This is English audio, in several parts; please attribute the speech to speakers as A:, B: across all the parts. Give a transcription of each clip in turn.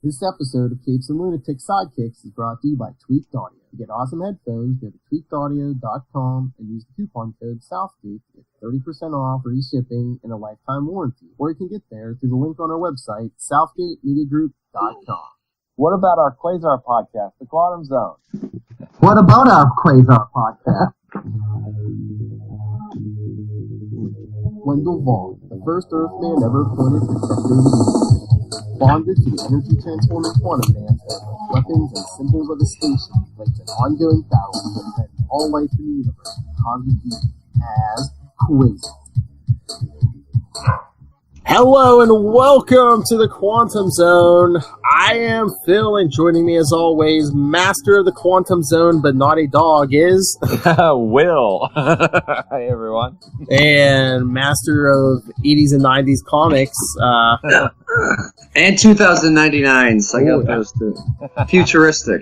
A: This episode of Capes and Lunatic Sidekicks is brought to you by Tweaked Audio. To get awesome headphones, go to tweakedaudio.com and use the coupon code SOUTHGATE to get 30% off, free shipping, and a lifetime warranty. Or you can get there through the link on our website, southgatemediagroup.com.
B: What about our Quasar podcast, The Quantum Zone?
A: What about our Quasar podcast? Wendell Vaughn, the first Earthman ever appointed protector of the universe. Bonded to the energy transforming quantum dance that with weapons and symbols of his station waits an ongoing battle to defend all life in the universe from cosmic evil as Quasar. Hello and welcome to the Quantum Zone. I am Phil, and joining me as always, master of the Quantum Zone but not a dog is...
B: Will. Hi everyone.
A: And master of 80s and 90s comics.
C: And 2099s. I got those too. Futuristic.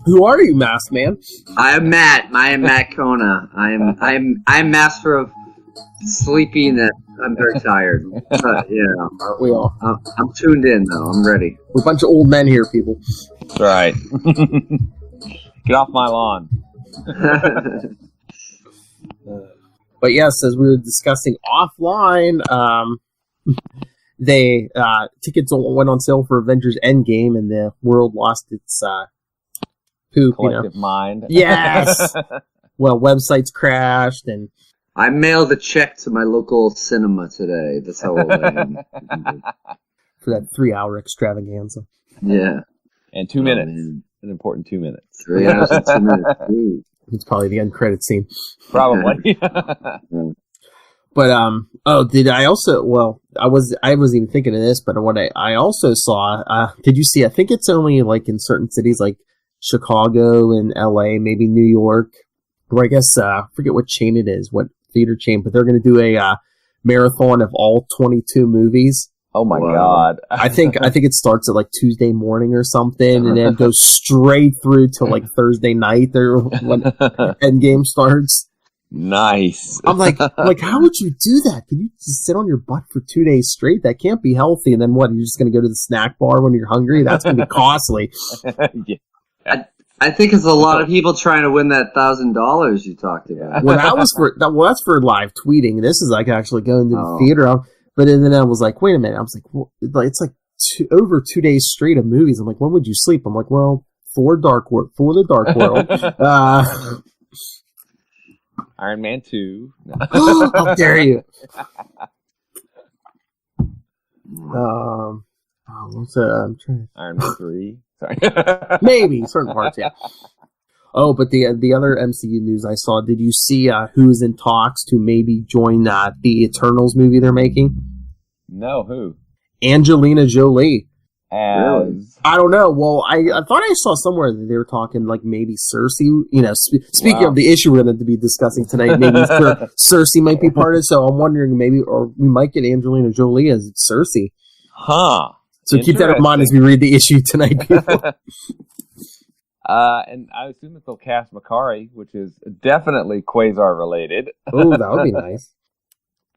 A: Who are you, masked man?
C: I am Matt. I am Matt Kona. I'm master of sleepiness. I'm very tired. Yeah.
A: Aren't we all?
C: I'm tuned in though. I'm ready.
A: We're a bunch of old men here, people.
B: That's right. Get off my lawn.
A: But yes, as we were discussing offline, tickets went on sale for Avengers Endgame, and the world lost its poop.
B: Collective mind.
A: Yes. Well, websites crashed, and
C: I mailed a check to my local cinema today. That's how old I am.
A: For that 3-hour extravaganza.
C: Yeah.
B: And 2 minutes. An important 2 minutes.
C: 3 hours and 2 minutes. Ooh.
A: It's probably the end credit scene.
B: Probably.
A: But did I also? Well, I wasn't even thinking of this, but what I also saw. Did you see? I think it's only like in certain cities like Chicago and L.A., maybe New York, or I guess I forget what chain it is, what theater chain, but they're going to do a marathon of all 22 movies.
B: Oh my God!
A: I think it starts at like Tuesday morning or something, and then goes straight through to like Thursday night. There when Endgame starts.
B: Nice.
A: I'm like, how would you do that? Could you just sit on your butt for 2 days straight? That can't be healthy. And then what? You're just going to go to the snack bar when you're hungry? That's going to be costly.
B: Yeah.
C: I think it's a lot of people trying to win that $1,000 you talked about.
A: Well, that's for live tweeting. This is like actually going to the theater. But then I was like, wait a minute. I was like, well, it's like over 2 days straight of movies. I'm like, when would you sleep? I'm like, well, for the Dark World.
B: Iron Man 2.
A: How dare you?
B: Iron Man 3. Sorry.
A: Maybe certain parts, yeah. Oh, but the other MCU news I saw. Did you see who's in talks to maybe join the Eternals movie they're making?
B: No, who?
A: Angelina Jolie.
B: Really?
A: I don't know. Well, I thought I saw somewhere that they were talking like maybe Sersi. You know, speaking of the issue we're going to be discussing tonight, maybe Sersi might be part of it. So I'm wondering maybe, or we might get Angelina Jolie as Sersi.
B: Huh.
A: So keep that in mind as we read the issue tonight, people.
B: And I assume that they'll cast Makari, which is definitely Quasar related.
A: Oh, that would be nice.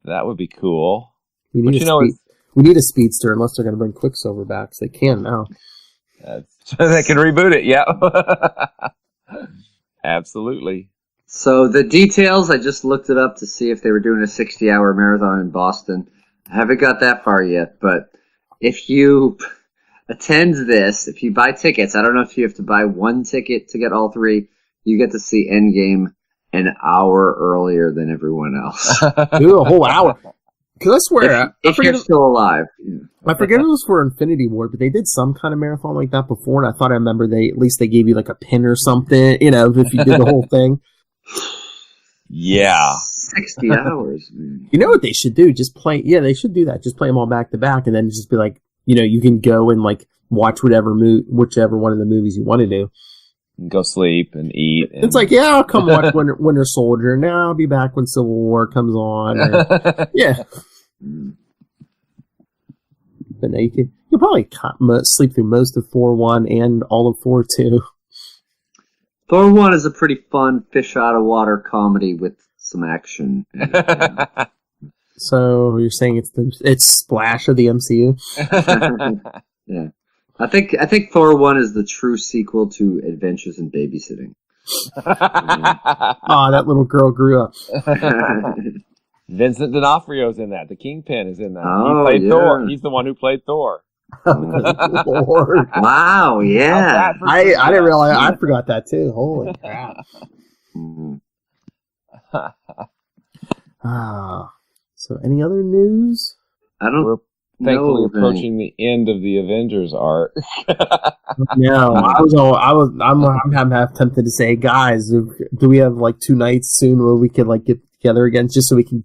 B: That would be cool.
A: We need a speedster unless they're going to bring Quicksilver back, so they can now.
B: So they can reboot it, yeah. Absolutely.
C: So the details, I just looked it up to see if they were doing a 60-hour marathon in Boston. I haven't got that far yet, but if you attend this, if you buy tickets, I don't know if you have to buy one ticket to get all three, you get to see Endgame an hour earlier than everyone else.
A: Ooh, a whole hour. Because I swear,
C: if you're still alive. Yeah.
A: I forget if it was for Infinity War, but they did some kind of marathon like that before, and I thought I remember at least they gave you like a pin or something, you know, if you did the whole thing.
B: Yeah.
C: 60 hours. Man.
A: You know what they should do? Just play, they should do that. Just play them all back to back, and then just be like, you know, you can go and like watch whichever one of the movies you want to do.
B: Go sleep and eat.
A: It's like, I'll come watch Winter Soldier. Now I'll be back when Civil War comes on. Or, yeah. But now you'll probably sleep through most of 4-1 and all of 4-2.
C: Thor 1 is a pretty fun fish out of water comedy with some action.
A: So you're saying it's Splash of the MCU?
C: Yeah, I think Thor 1 is the true sequel to Adventures in Babysitting.
A: Oh, that little girl grew up.
B: Vincent D'Onofrio's in that. The Kingpin is in that.
C: Oh,
B: he played
C: yeah.
B: Thor. He's the one who played Thor.
A: Lord.
C: Wow, yeah.
A: I didn't realize. I forgot that too. Holy crap. So any other news?
B: We're thankfully approaching the end of the Avengers arc.
A: No, I'm half tempted to say, guys, do we have like 2 nights soon where we can like get together again, just so we can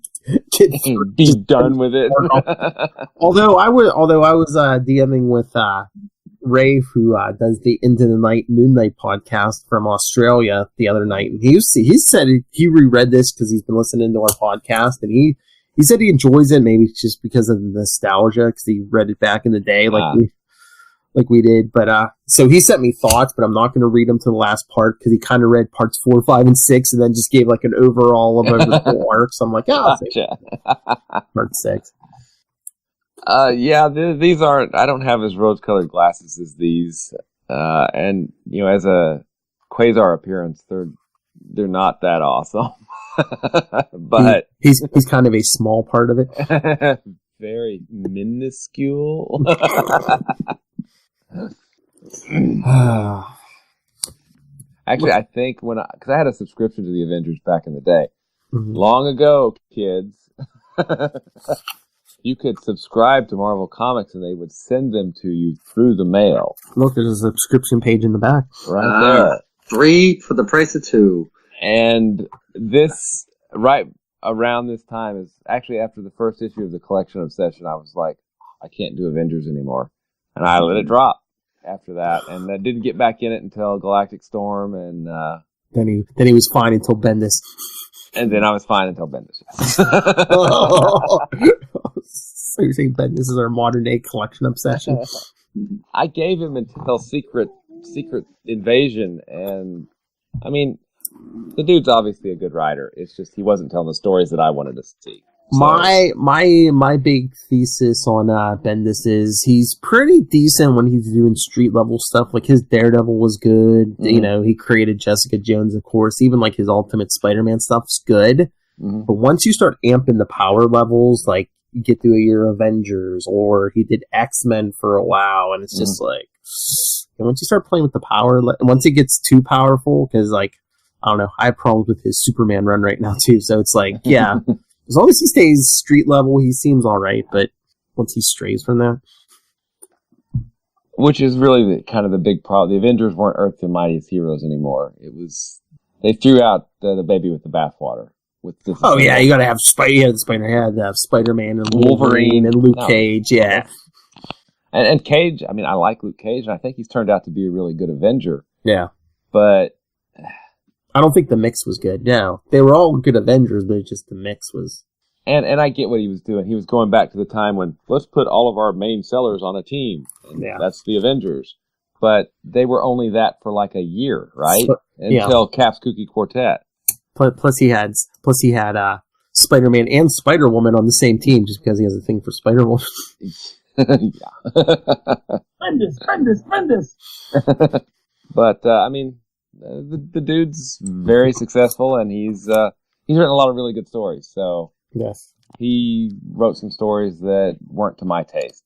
B: be done with it.
A: although I was DMing with Rafe, who does the Into the Night Moon Knight podcast from Australia the other night, and he said he reread this because he's been listening to our podcast, and he said he enjoys it, maybe just because of the nostalgia, because he read it back in the day, like we did. But so he sent me thoughts, but I'm not going to read them to the last part because he kind of read parts 4, 5, and 6, and then just gave like an overall of every whole arc. So I'm like,
B: gotcha.
A: Part 6.
B: Yeah, these aren't. I don't have as rose-colored glasses as these, and as a Quasar appearance, they're not that awesome. But
A: he's kind of a small part of it.
B: Very minuscule. Actually, I think because I had a subscription to the Avengers back in the day, long ago, kids, you could subscribe to Marvel Comics and they would send them to you through the mail.
A: Look, there's a subscription page in the back.
B: Right there.
C: 3 for the price of 2.
B: And this, right around this time, is actually after the first issue of the Collection Obsession, I was like, I can't do Avengers anymore. And I let it drop after that. And I didn't get back in it until Galactic Storm. And
A: then he was fine until Bendis.
B: And then I was fine until Bendis.
A: So you're saying Bendis is our modern day Collection Obsession?
B: I gave him until Secret Invasion, and I mean, the dude's obviously a good writer. It's just he wasn't telling the stories that I wanted to see. So.
A: My big thesis on Bendis is he's pretty decent when he's doing street level stuff. Like his Daredevil was good. Mm-hmm. He created Jessica Jones, of course. Even like his Ultimate Spider-Man stuff's good. Mm-hmm. But once you start amping the power levels, like you get through your Avengers, or he did X-Men for a while, and it's just like, and once you start playing with the power, once it gets too powerful, because like, I don't know, I have problems with his Superman run right now too, so it's like, yeah, as long as he stays street level, he seems alright, but once he strays from that.
B: Which is really kind of the big problem. The Avengers weren't Earth's mightiest heroes anymore. They threw out the baby with the bathwater.
A: Oh yeah, you gotta have Spider-Man and Wolverine and Luke Cage, yeah.
B: And Cage, I mean, I like Luke Cage, and I think he's turned out to be a really good Avenger.
A: Yeah.
B: But
A: I don't think the mix was good. No. They were all good Avengers, but just the mix was...
B: And I get what he was doing. He was going back to the time when, let's put all of our main sellers on a team. And that's the Avengers. But they were only that for like a year, right? Until Cap's Kooky Quartet.
A: Plus he had Spider-Man and Spider-Woman on the same team just because he has a thing for Spider-Woman. Bendis.
B: But I mean, the dude's very successful, and he's written a lot of really good stories. So
A: yes,
B: he wrote some stories that weren't to my taste.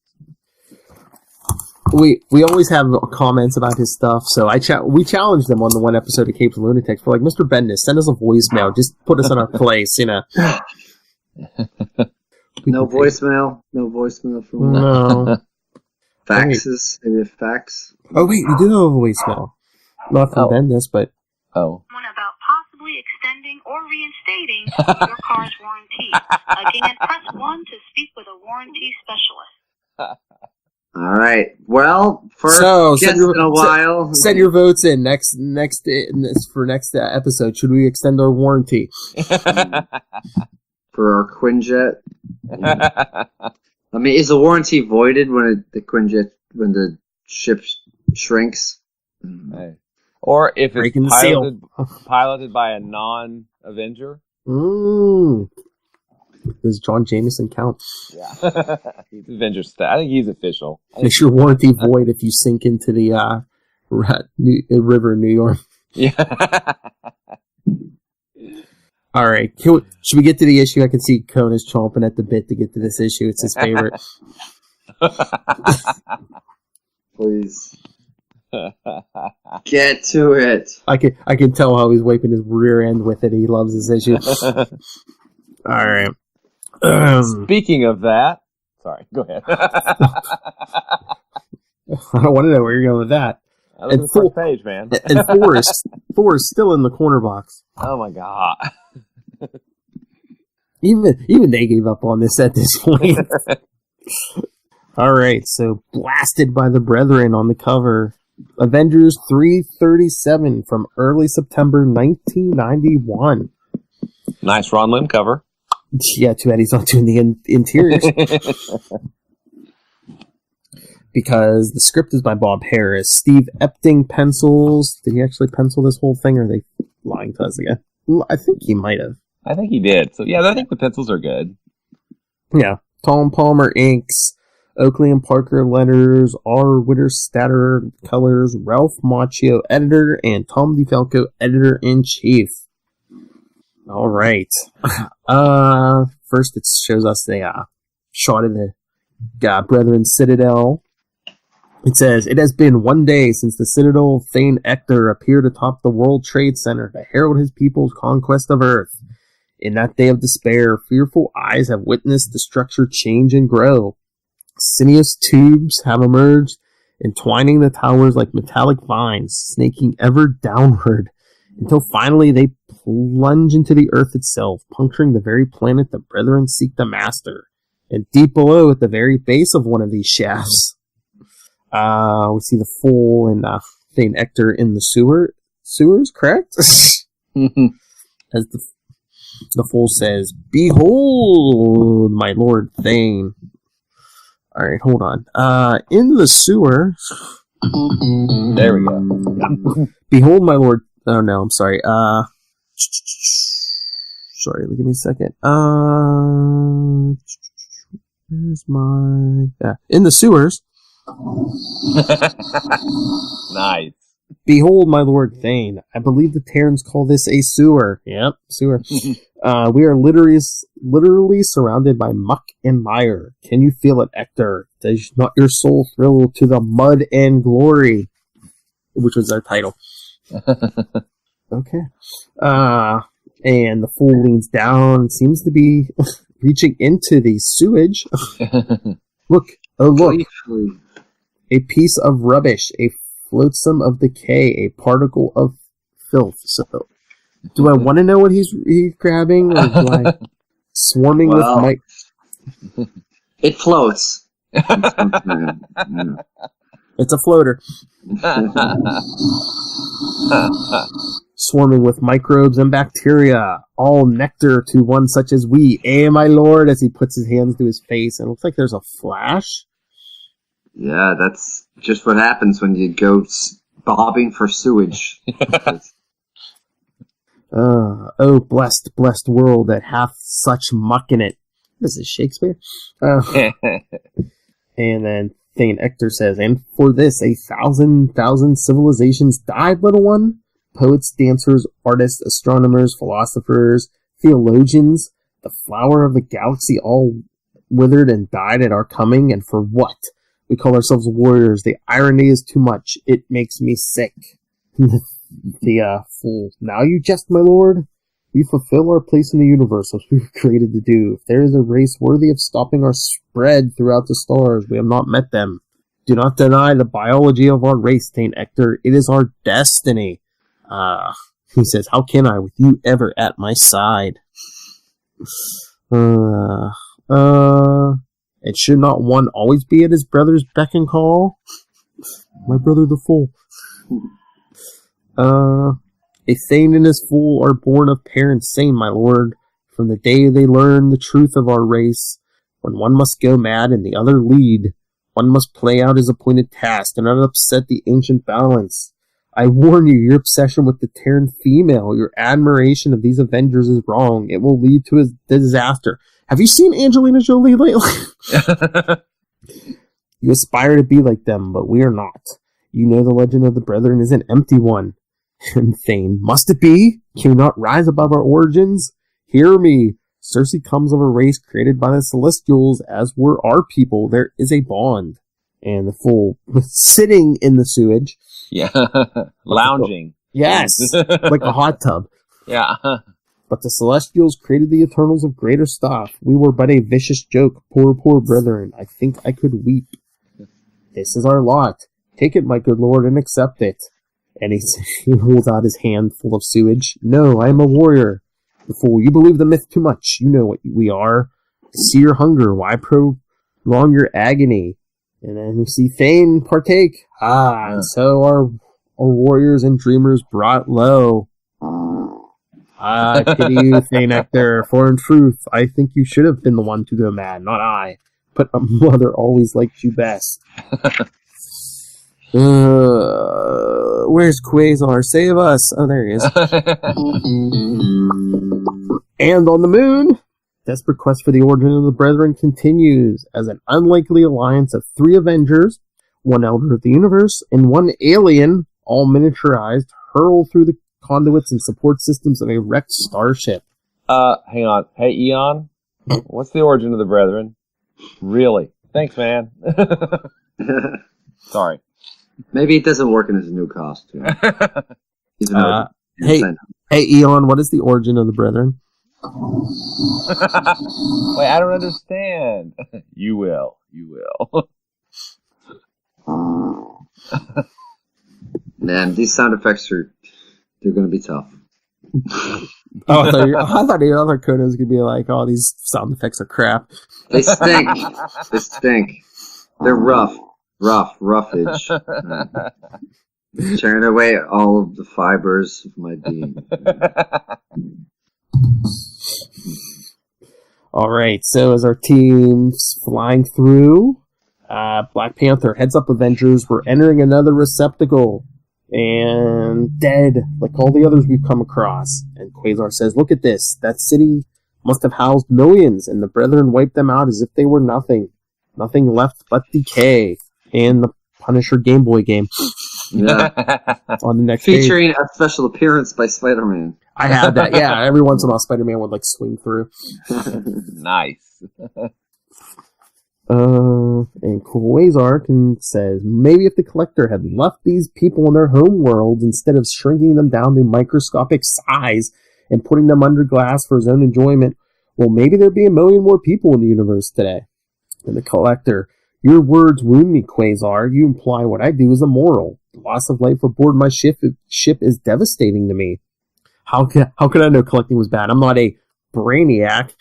A: We always have comments about his stuff, so we challenged him on the one episode of Capes and Lunatics. We're like, Mr. Bendis, send us a voicemail. Just put us in our place,
C: No voicemail? No voicemail from
A: No.
C: Faxes? Maybe a fax?
A: Oh, wait, you do have a voicemail. Not from Bendis, but...
D: One about possibly extending or reinstating your car's warranty. Again, press 1 to speak with a warranty specialist.
C: All right. Well, first guest in a while.
A: Send your votes in for next episode. Should we extend our warranty
C: for our Quinjet? I mean, is the warranty voided when the ship shrinks?
B: Right. Or if it's piloted by a non-Avenger?
A: Does John Jameson count?
B: Yeah. He's Avengers. I think he's official.
A: Makes your warranty void if you sink into the river in New York.
B: Yeah.
A: All right. Should we get to the issue? I can see Cone is chomping at the bit to get to this issue. It's his favorite.
C: Please. Get to it.
A: I can tell how he's wiping his rear end with it. He loves this issue. All right.
B: Speaking of that, sorry, go ahead.
A: I don't want to know where you're going with that.
B: And the page, man.
A: And Thor is still in the corner box.
B: Oh my god.
A: Even they gave up on this at this point. All right, so Blasted by the Brethren on the cover. Avengers 337 from early September 1991.
B: Nice Ron Lim cover.
A: Yeah, too bad he's not doing the interiors. Because the script is by Bob Harris. Steve Epting pencils. Did he actually pencil this whole thing, or are they lying to us again? I think he might have.
B: I think he did. So, yeah, I think the pencils are good.
A: Yeah. Tom Palmer inks. Oakley and Parker letters. R. Witterstatter colors. Ralph Macchio editor. And Tom DeFalco editor-in-chief. All right. First, it shows us the shot of the Brethren Citadel. It says, "It has been one day since the Citadel of Thane Ector appeared atop the World Trade Center to herald his people's conquest of Earth. In that day of despair, fearful eyes have witnessed the structure change and grow. Sinuous tubes have emerged, entwining the towers like metallic vines, snaking ever downward, until finally they plunge into the Earth itself, puncturing the very planet the Brethren seek to master. And deep below, at the very base of one of these shafts, we see the Fool and Thane Ector in the sewers, correct?" As the Fool says, "Behold, my Lord Thane." All right, hold on. In the sewer.
B: There we go.
A: Behold, my Lord. Oh no, I'm sorry. Sorry, give me a second. Where's my... in the sewers.
B: Nice.
A: "Behold, my Lord Thane. I believe the Terrans call this a sewer." Yep, sewer. "We are literally surrounded by muck and mire. Can you feel it, Ector? Does not your soul thrill to the mud and glory?" Which was our title. Okay. And the Fool leans down and seems to be reaching into the sewage. Look. Oh, look. A piece of rubbish, a flotsam of decay, a particle of filth. So, do I want to know what he's grabbing, or do I... Swarming with Mike...
C: It floats.
A: It's a floater. "Swarming with microbes and bacteria, all nectar to one such as we. Eh, my lord," as he puts his hands to his face, and it looks like there's a flash.
C: Yeah, that's just what happens when you go bobbing for sewage.
A: "Oh, blessed world that hath such muck in it." This is Shakespeare. And then Thane Ector says, "And for this 1,000 civilizations died, little one? Poets, dancers, artists, astronomers, philosophers, theologians, the flower of the galaxy all withered and died at our coming, and for what? We call ourselves warriors. The irony is too much. It makes me sick." The Fool. "Now you jest, my lord? We fulfill our place in the universe as we were created to do. If there is a race worthy of stopping our spread throughout the stars, we have not met them. Do not deny the biology of our race, Thane Ector. It is our destiny." He says, "How can I, with you ever at my side?" And should not one always be at his brother's beck and call? My brother the Fool. A Thane and his Fool are born of parents sane, my lord. From the day they learn the truth of our race, when one must go mad and the other lead, one must play out his appointed task and not upset the ancient balance. I warn you, your obsession with the Terran female, your admiration of these Avengers is wrong. It will lead to a disaster. Have you seen Angelina Jolie lately? You aspire to be like them, but we are not. You know the legend of the Brethren is an empty one. And Thane, must it be? Can we not rise above our origins? Hear me. Sersi comes of a race created by the Celestials, as were our people. There is a bond. And the fool sitting in the sewage.
B: Yeah. Lounging.
A: Yes. Like a hot tub.
B: Yeah.
A: But the Celestials created the Eternals of greater stuff. We were but a vicious joke. Poor, poor brethren. I think I could weep. This is our lot. Take it, my good lord, and accept it. And he holds out his hand full of sewage. No, I am a warrior. The fool, you believe the myth too much. You know what we are. See your hunger. Why prolong your agony? And then you see Thane partake. And so are warriors and dreamers brought low. I pity you, Thane Ector, for in truth, I think you should have been the one to go mad, not I. But a mother always liked you best. Where's Quasar? Save us! Oh, there he is. And on the moon, desperate quest for the origin of the Brethren continues as an unlikely alliance of 3 Avengers, 1 Elder of the Universe, and 1 alien, all miniaturized, hurl through the conduits and support systems of a wrecked starship.
B: Hang on. Hey, Eon, what's the origin of the Brethren? Really? Thanks, man. Sorry.
C: Maybe it doesn't work in his new costume.
A: Hey, Eon, what is the origin of the Brethren?
B: Wait, I don't understand. You will.
C: Man, these sound effects they're going to be tough.
A: I thought the other code was going to be like, oh, these sound effects are crap.
C: They stink. They're roughage. Tearing away all of the fibers of my being.
A: All right, so as our team's flying through, Black Panther heads up Avengers. We're entering another receptacle. And dead, like all the others we've come across. And Quasar says, look at this. That city must have housed millions, and the Brethren wiped them out as if they were nothing. Nothing left but decay. And the Punisher Game Boy game.
C: Yeah.
A: On the next
C: Featuring a special appearance by Spider-Man.
A: I had that, yeah. Every once in a while, Spider-Man would, like, swing through.
B: Nice.
A: And Quasar says, maybe if the Collector had left these people in their home worlds instead of shrinking them down to microscopic size and putting them under glass for his own enjoyment, well, maybe there'd be 1 million more people in the universe today. And the Collector, your words wound me, Quasar. You imply what I do is immoral. The loss of life aboard my ship is devastating to me. How could I know collecting was bad? I'm not a brainiac.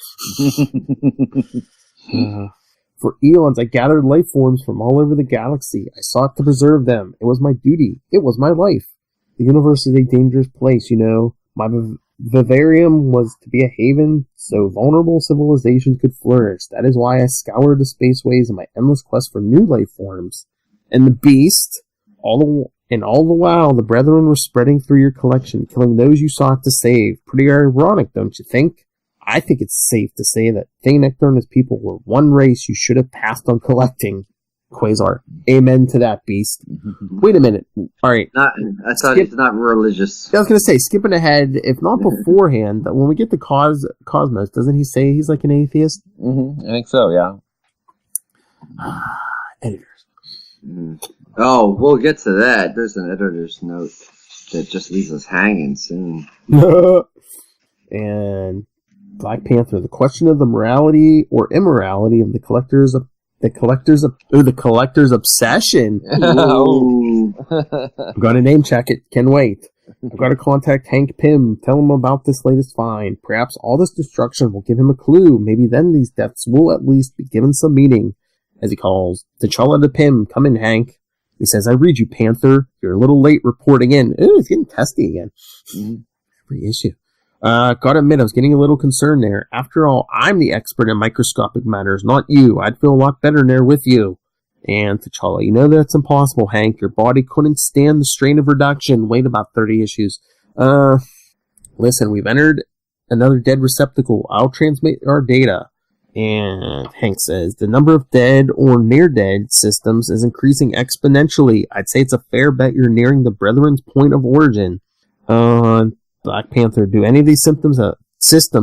A: For eons, I gathered life forms from all over the galaxy. I sought to preserve them. It was my duty. It was my life. The universe is a dangerous place, you know. My vivarium was to be a haven so vulnerable civilizations could flourish. That is why I scoured the spaceways in my endless quest for new life forms. And the beast, all the while, the Brethren were spreading through your collection, killing those you sought to save. Pretty ironic, don't you think? I think it's safe to say that Thane Ector and his people were one race you should have passed on collecting. Quasar, amen to that, beast. Wait a minute. All right.
C: I thought he's not religious.
A: I was going to say, skipping ahead, if not beforehand, when we get to Cosmos, doesn't he say he's like an atheist?
B: Mm-hmm. I think so, yeah.
A: Editors.
C: Oh, we'll get to that. There's an editor's note that just leaves us hanging soon.
A: And Black Panther, the question of the morality or immorality of the collector's obsession. I'm going to name check it. Can wait. I've got to contact Hank Pym. Tell him about this latest find. Perhaps all this destruction will give him a clue. Maybe then these deaths will at least be given some meaning. As he calls, T'Challa to Pym. Come in, Hank. He says, I read you, Panther. You're a little late reporting in. Ooh, it's getting testy again. Every issue. Gotta admit, I was getting a little concerned there. After all, I'm the expert in microscopic matters, not you. I'd feel a lot better in there with you. And T'Challa, you know that's impossible, Hank. Your body couldn't stand the strain of reduction. Wait about 30 issues. Listen, we've entered another dead receptacle. I'll transmit our data. And Hank says, the number of dead or near-dead systems is increasing exponentially. I'd say it's a fair bet you're nearing the Brethren's point of origin. Black Panther, do any of these systems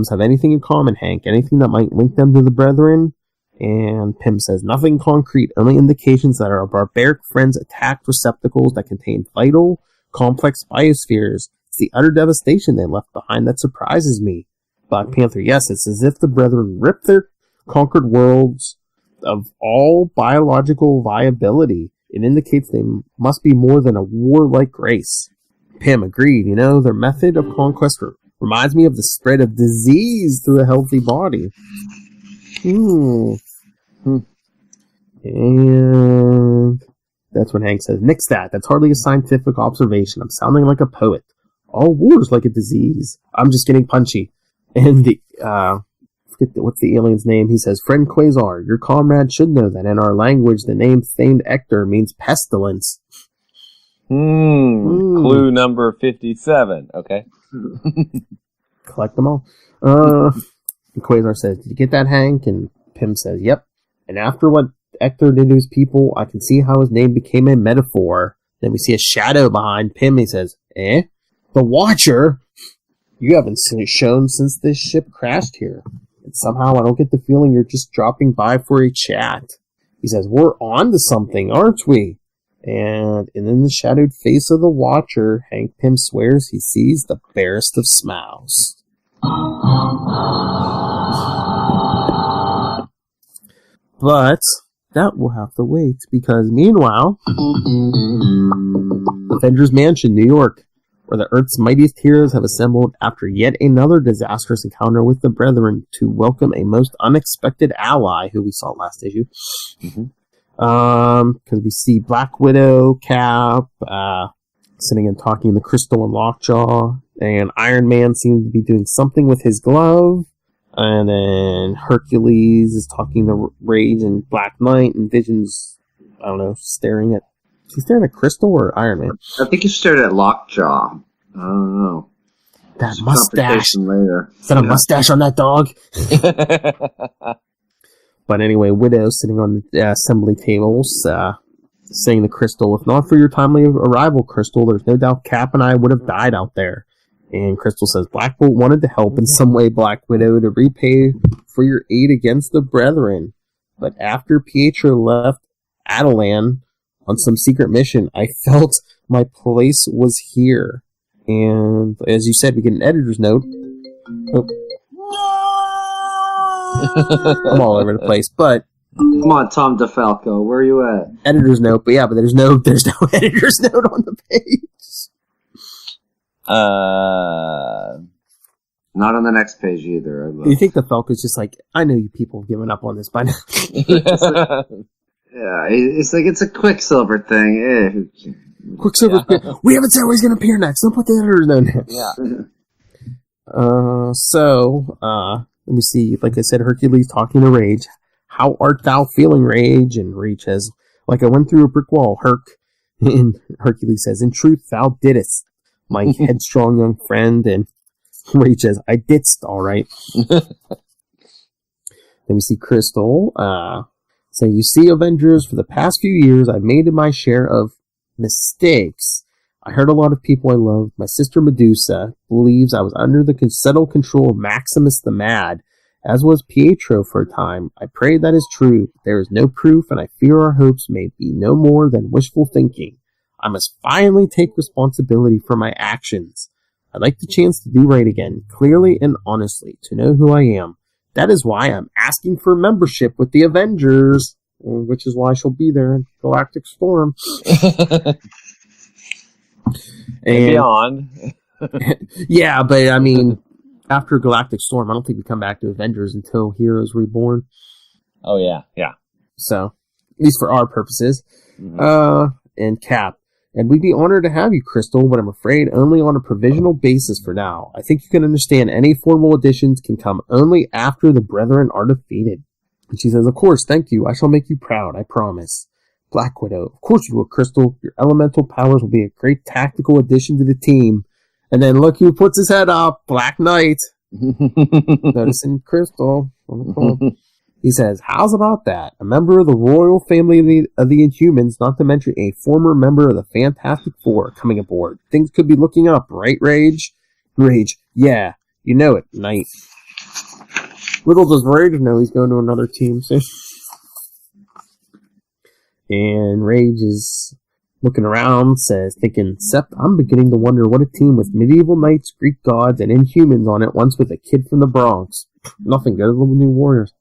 A: have anything in common, Hank? Anything that might link them to the Brethren? And Pym says, nothing concrete, only indications that our barbaric friends attacked receptacles that contain vital, complex biospheres. It's the utter devastation they left behind that surprises me. Black Panther, yes, it's as if the Brethren ripped their conquered worlds of all biological viability. It indicates they must be more than a warlike race. Pym, agreed. Their method of conquest reminds me of the spread of disease through a healthy body. And that's when Hank says, nix that. That's hardly a scientific observation. I'm sounding like a poet. All war's like a disease. I'm just getting punchy. And what's the alien's name? He says, friend Quasar, your comrade should know that in our language, the name Thamed Ector means pestilence.
B: Clue number 57. Okay.
A: Collect them all. And Quasar says, did you get that, Hank? And Pym says, yep. And after what Ector did to his people, I can see how his name became a metaphor. Then we see a shadow behind Pym. He says, The Watcher? You haven't shown since this ship crashed here. And somehow I don't get the feeling you're just dropping by for a chat. He says, we're on to something, aren't we? And in the shadowed face of the Watcher, Hank Pym swears he sees the barest of smiles. But that will have to wait, because meanwhile, Avengers Mansion, New York, where the Earth's mightiest heroes have assembled after yet another disastrous encounter with the Brethren to welcome a most unexpected ally who we saw last issue. Because we see Black Widow, Cap, sitting and talking to Crystal and Lockjaw, and Iron Man seems to be doing something with his glove, and then Hercules is talking to Rage and Black Knight, and Vision's, I don't know, staring at... Is he staring at Crystal or Iron Man?
C: I think he stared at Lockjaw. I don't know.
A: That mustache.
C: Later.
A: Is that a mustache on that dog? But anyway, Widow sitting on the assembly tables, saying to Crystal, if not for your timely arrival, Crystal, there's no doubt Cap and I would have died out there. And Crystal says, Black Bolt wanted to help in some way, Black Widow, to repay for your aid against the Brethren. But after Pietro left Atalan on some secret mission, I felt my place was here. And as you said, we get an editor's note. Oh. I'm all over the place, but
C: come on, Tom DeFalco, where are you at?
A: Editor's note, but yeah, but there's no editor's note on the page.
C: Not on the next page either.
A: Do you think the Falco's just like, I know you people have given up on this by now?
C: Yeah, it's like it's a Quicksilver thing.
A: Quicksilver, yeah. We haven't said where he's going to appear next. Don't put the editor's note in. Yeah. Let me see. Like I said, Hercules talking to Rage. How art thou feeling, Rage? And Rage says, like I went through a brick wall, Herc. And Hercules says, in truth, thou didst, my headstrong young friend. And Rage says, I didst, all right. Then we see Crystal. So you see, Avengers, for the past few years, I've made my share of mistakes. I hurt a lot of people I loved. My sister Medusa believes I was under the subtle control of Maximus the Mad, as was Pietro for a time. I pray that is true. There is no proof, and I fear our hopes may be no more than wishful thinking. I must finally take responsibility for my actions. I'd like the chance to do right again, clearly and honestly, to know who I am. That is why I'm asking for membership with the Avengers, which is why she'll be there in Galactic Storm.
B: And beyond.
A: Yeah, but I mean, after Galactic Storm, I don't think we come back to Avengers until Heroes Reborn.
B: Oh, yeah, yeah.
A: So, at least for our purposes. And Cap. And we'd be honored to have you, Crystal, but I'm afraid only on a provisional basis for now. I think you can understand any formal additions can come only after the Brethren are defeated. And she says, of course, thank you. I shall make you proud, I promise. Black Widow, of course you will, Crystal. Your elemental powers will be a great tactical addition to the team. And then look who puts his head up, Black Knight. Noticing Crystal. He says, how's about that? A member of the royal family of the Inhumans, not to mention a former member of the Fantastic Four, coming aboard. Things could be looking up, right, Rage? Rage, yeah, you know it, Knight. Little does Rage know he's going to another team soon. And Rage is looking around, says, thinking, Sep, I'm beginning to wonder what a team with medieval knights, Greek gods, and Inhumans on it once with a kid from the Bronx. Nothing good, little new warriors.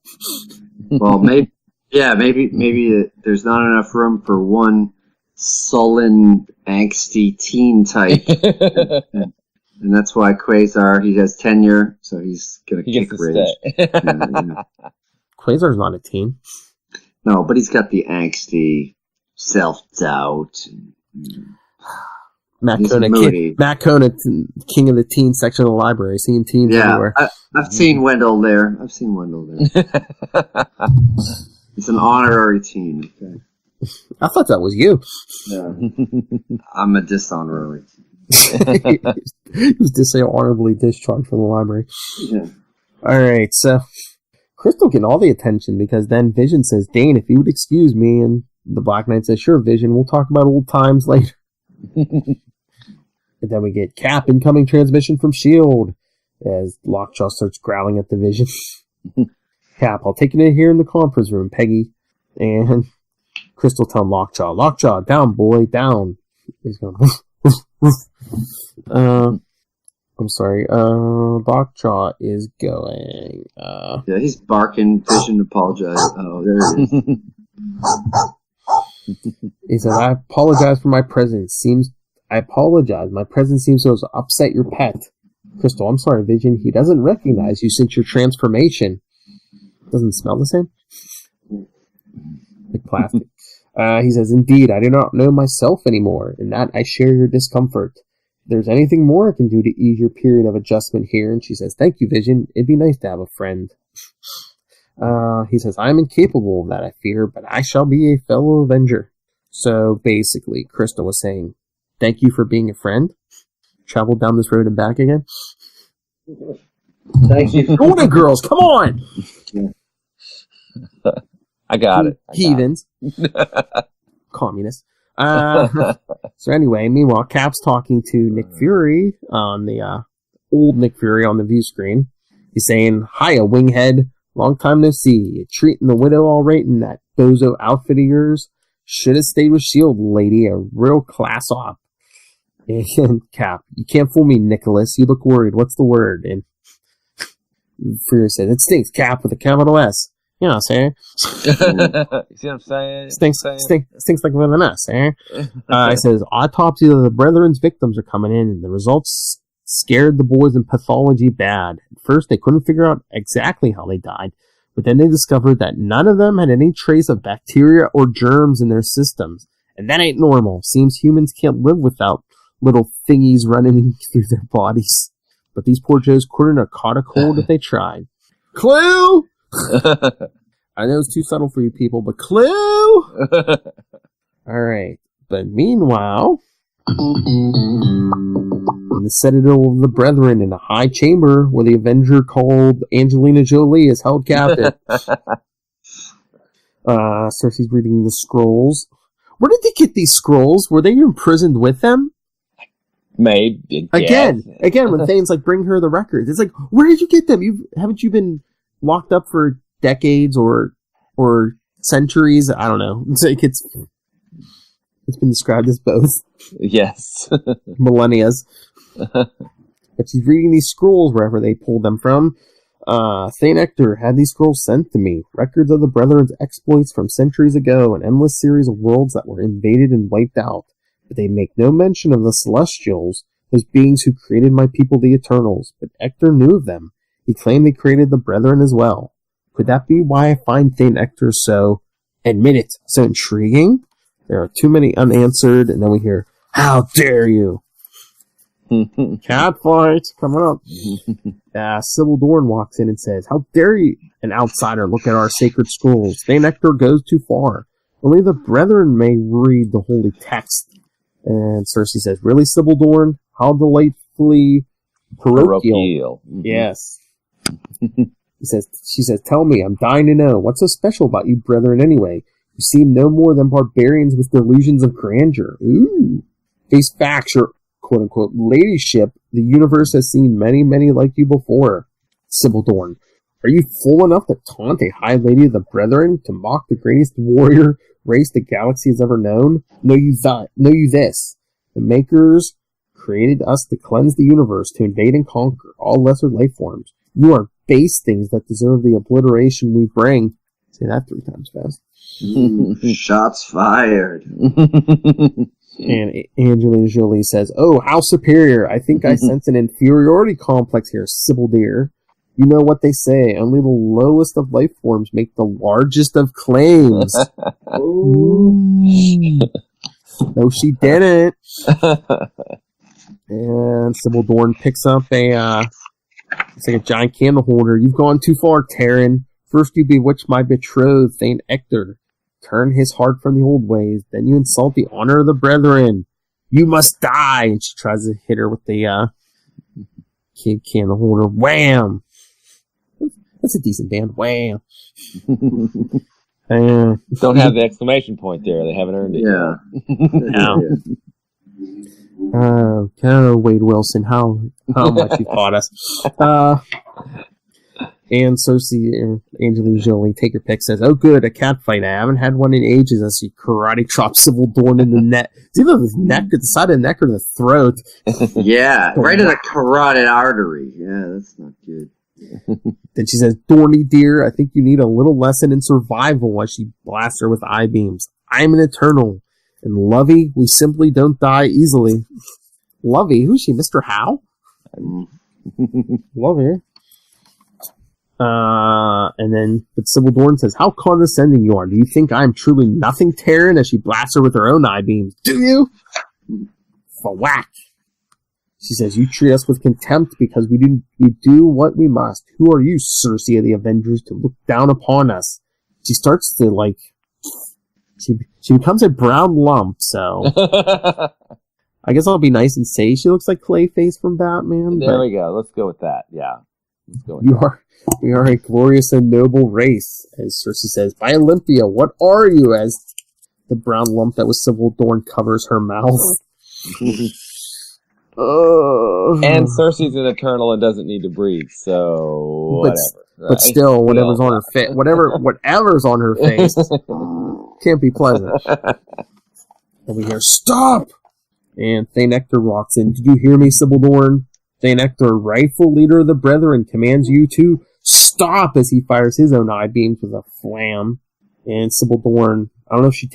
C: Well, maybe there's not enough room for one sullen, angsty teen type. And that's why Quasar, he has tenure, so he's going to kick Rage.
A: Quasar's not a teen.
C: No, but he's got the angsty self-doubt.
A: Matt Kona, king of the teen section of the library, seeing teens everywhere.
C: I've seen Wendell there. It's an honorary teen. Okay.
A: I thought that was you.
C: Yeah. I'm a dishonorary teen.
A: He was dishonorably discharged from the library.
C: Yeah.
A: Alright, so Crystal getting all the attention because then Vision says, Dane, if you would excuse me, and the Black Knight says, sure, Vision, we'll talk about old times later. And then we get Cap incoming transmission from S.H.I.E.L.D. as Lockjaw starts growling at the Vision. Cap, I'll take you in here in the conference room, Peggy. And Crystal telling Lockjaw, down, boy, down. He's going, I'm sorry, Lockjaw is going,
C: yeah, he's barking, Vision apologize. Oh, there it is.
A: He says, I apologize for my presence. My presence seems to have upset your pet. Crystal, I'm sorry, Vision. He doesn't recognize you since your transformation. Doesn't smell the same? Like plastic. He says, indeed, I do not know myself anymore. In that, I share your discomfort. If there's anything more I can do to ease your period of adjustment here. And she says, thank you, Vision. It'd be nice to have a friend. He says, I am incapable of that, I fear, but I shall be a fellow Avenger. So basically, Crystal was saying, thank you for being a friend. Travel down this road and back again.
C: Thank you.
A: Go on, girls, come on!
B: I got it.
A: Heathens. Communists. So anyway, meanwhile, Cap's talking to Nick Fury on the old Nick Fury on the view screen. He's saying, hiya, Winghead. Long time no see. You treating the widow all right in that bozo outfit of yours? Should have stayed with S.H.I.E.L.D., lady. A real class op. And Cap, you can't fool me, Nicholas. You look worried. What's the word? And Fury said, it stinks, Cap, with a capital S. You know what I'm saying?
B: You see what I'm saying?
A: Stinks like with an S, eh? It says, autopsy of the Brethren's victims are coming in, and the results scared the boys in pathology bad. At first, they couldn't figure out exactly how they died, but then they discovered that none of them had any trace of bacteria or germs in their systems. And that ain't normal. Seems humans can't live without little thingies running through their bodies. But these poor Joes couldn't have caught a cold if they tried. Clue! I know it's too subtle for you people, but clue! Alright. But meanwhile, in the Citadel of the Brethren in a high chamber where the Avenger called Angelina Jolie is held captive. Sersi's reading the scrolls. Where did they get these scrolls? Were they imprisoned with them?
B: Maybe.
A: Again, when Thane's like, bring her the records. It's like, where did you get them? Haven't you been locked up for decades or centuries? I don't know. It's like it's been described as both.
B: Yes.
A: Millennias. But she's reading these scrolls wherever they pulled them from. Thane Ector had these scrolls sent to me. Records of the Brethren's exploits from centuries ago. An endless series of worlds that were invaded and wiped out. But they make no mention of the Celestials, those beings who created my people the Eternals. But Ector knew of them. He claimed they created the Brethren as well. Could that be why I find Thane Ector so, admit it, so intriguing? There are too many unanswered, and then we hear, how dare you? Cat fight coming up. Sybil Dorn walks in and says, how dare you, an outsider, look at our sacred scrolls? Thane Ector goes too far. Only the Brethren may read the holy text. And Sersi says, really, Sybil Dorn? How delightfully parochial.
B: Mm-hmm.
A: Yes. She says, tell me, I'm dying to know. What's so special about you brethren anyway? You seem no more than barbarians with delusions of grandeur. Ooh. Face facts, your quote-unquote ladyship. The universe has seen many, many like you before. Sybil Dorn, are you fool enough to taunt a high lady of the brethren, to mock the greatest warrior race the galaxy has ever known? Know you this. The makers created us to cleanse the universe, to invade and conquer all lesser life forms. You are base things that deserve the obliteration we bring. Say that 3 times fast.
C: Shots fired.
A: And Angelina Jolie says, oh, how superior. I think I sense an inferiority complex here, Sybil dear. You know what they say, only the lowest of life forms make the largest of claims. No, she didn't. And Sybil Dorn picks up it's like a giant candle holder. You've gone too far, Terran. First you bewitch my betrothed, Thane Ector. Turn his heart from the old ways. Then you insult the honor of the brethren. You must die. And she tries to hit her with the candle holder. Wham! That's a decent band. Wham!
B: Don't have the exclamation point there. They haven't earned it.
C: Yeah.
A: Oh, Wade Wilson, how much you taught us. And Sersi and Angelina Jolie take her pick, says, oh good, a cat fight. I haven't had one in ages, as she karate chops Sybil Dorn in the neck. It's either the neck, the side of the neck, or the throat.
C: Yeah, right in the carotid artery. Yeah, that's not good.
A: Then she says, Dorny dear, I think you need a little lesson in survival, as she blasts her with I-beams. I'm an eternal. And Lovey, we simply don't die easily. Lovey? Who's she, Mr. Howe? Lovey. But Sybil Dorn says, how condescending you are. Do you think I am truly nothing, Terran? As she blasts her with her own I-beams. Do you? For whack. She says, you treat us with contempt because we do what we must. Who are you, Sersi of the Avengers, to look down upon us? She starts to, she becomes a brown lump, so... I guess I'll be nice and say she looks like Clayface from Batman.
B: There we go. Let's go with that. Yeah. Let's go with that.
A: We are a glorious and noble race, as Sersi says. By Olympia, what are you? As the brown lump that was Sybil Dorn covers her mouth.
B: And Cersei's an eternal and doesn't need to breathe, so whatever.
A: But still, whatever's on her face, whatever's on her face, can't be pleasant. And we hear, stop! And Thane Ector walks in. Did you hear me, Sybil Dorn? Thane Ector, rightful leader of the Brethren, commands you to stop as he fires his own I-beams with a flam. And Sybil Dorn, I don't know if she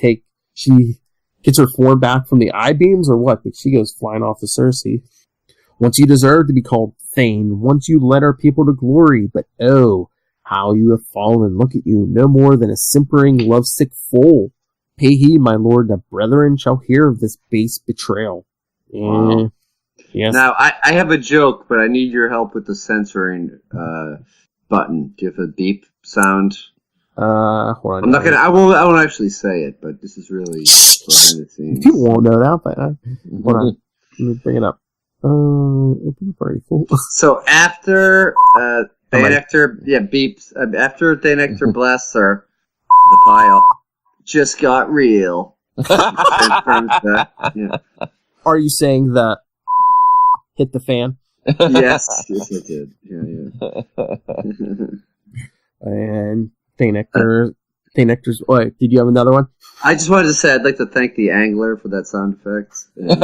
A: gets her form back from the I-beams or what, but she goes flying off to Sersi. Once you deserve to be called Thane, once you led our people to glory, but oh, how you have fallen. Look at you, no more than a simpering, lovesick fool. Pay heed, my lord, the brethren shall hear of this base betrayal.
C: Wow.
A: Yes.
C: Now, I have a joke, but I need your help with the censoring button. Do you have a beep sound?
A: Hold on.
C: I'm not gonna. I won't actually say it, but this is really behind the scenes.
A: People won't know that, but hold on. Let me bring it up. Open party.
C: So after Thane Ector, beeps. After Thane Ector blasts her, the pile just got real. Yeah.
A: Are you saying the hit the fan?
C: Yes, it did. Yeah.
A: And Thane Ector's. Wait, did you have another one?
C: I just wanted to say I'd like to thank the angler for that sound effect.
A: We'll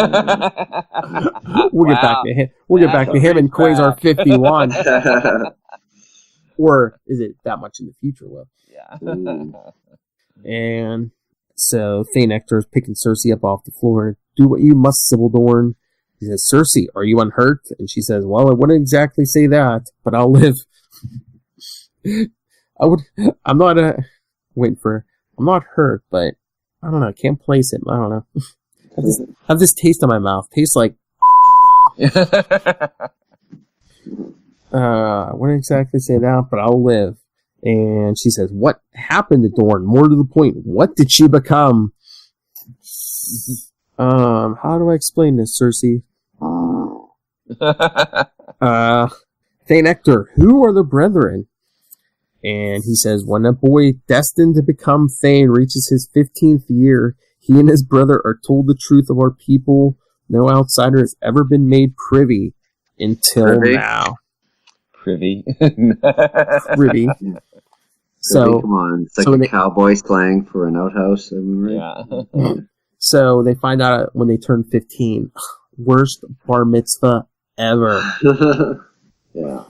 A: get back to him. We'll get back to him in Quasar 51. Or is it that much in the future? Well,
B: Yeah.
A: And so Thane Ector is picking Sersi up off the floor. Do what you must, Sybil Dorn. He says, Sersi, are you unhurt? And she says, well, I wouldn't exactly say that, but I'll live. I'm not hurt, but I don't know. I can't place it. I don't know. I have this taste in my mouth. Tastes like. I wouldn't exactly say that, but I'll live. And she says, what happened to Dorn? More to the point, what did she become? How do I explain this, Sersi? Thane Ector, who are the brethren? And he says, when a boy destined to become Thane reaches his 15th year, he and his brother are told the truth of our people. No outsider has ever been made privy until now.
B: Privy.
A: Privy. So,
C: come on. It's like a cowboy slang for an outhouse.
B: Yeah.
A: So they find out when they turn 15. Worst bar mitzvah ever.
C: Yeah.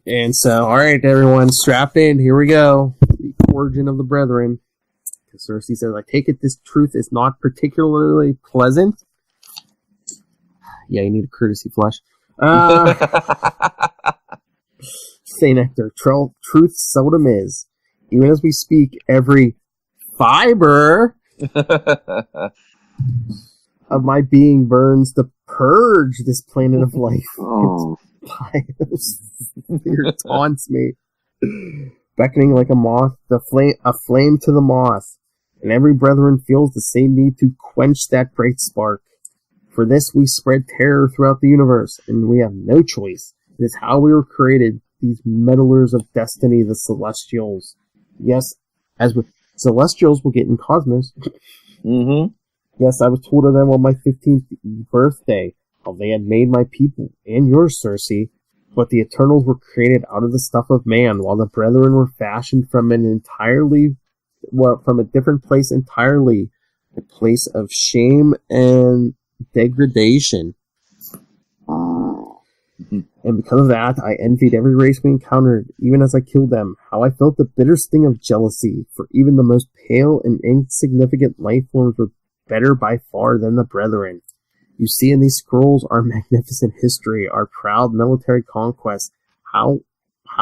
A: And so, all right, everyone, strap in. Here we go. The origin of the Brethren. Sersi says, I take it this truth is not particularly pleasant. Yeah, you need a courtesy flush. St. Nectar, truth seldom is. Even as we speak, every fiber of my being burns to purge this planet of life.
C: Oh.
A: Fear taunts me, beckoning like a moth, a flame to the moth, and every brethren feels the same need to quench that bright spark. For this we spread terror throughout the universe, and we have no choice. It is how we were created, these meddlers of destiny, the Celestials. Yes, as with Celestials will get in Cosmos.
B: Mm-hmm.
A: Yes, I was told of them on my 15th birthday, how they had made my people, and yours, Sersi. But the Eternals were created out of the stuff of man, while the Brethren were fashioned from a different place entirely, a place of shame and degradation.
B: Mm-hmm.
A: And because of that, I envied every race we encountered, even as I killed them. How I felt the bitter sting of jealousy, for even the most pale and insignificant life forms were better by far than the Brethren. You see in these scrolls our magnificent history, our proud military conquest, how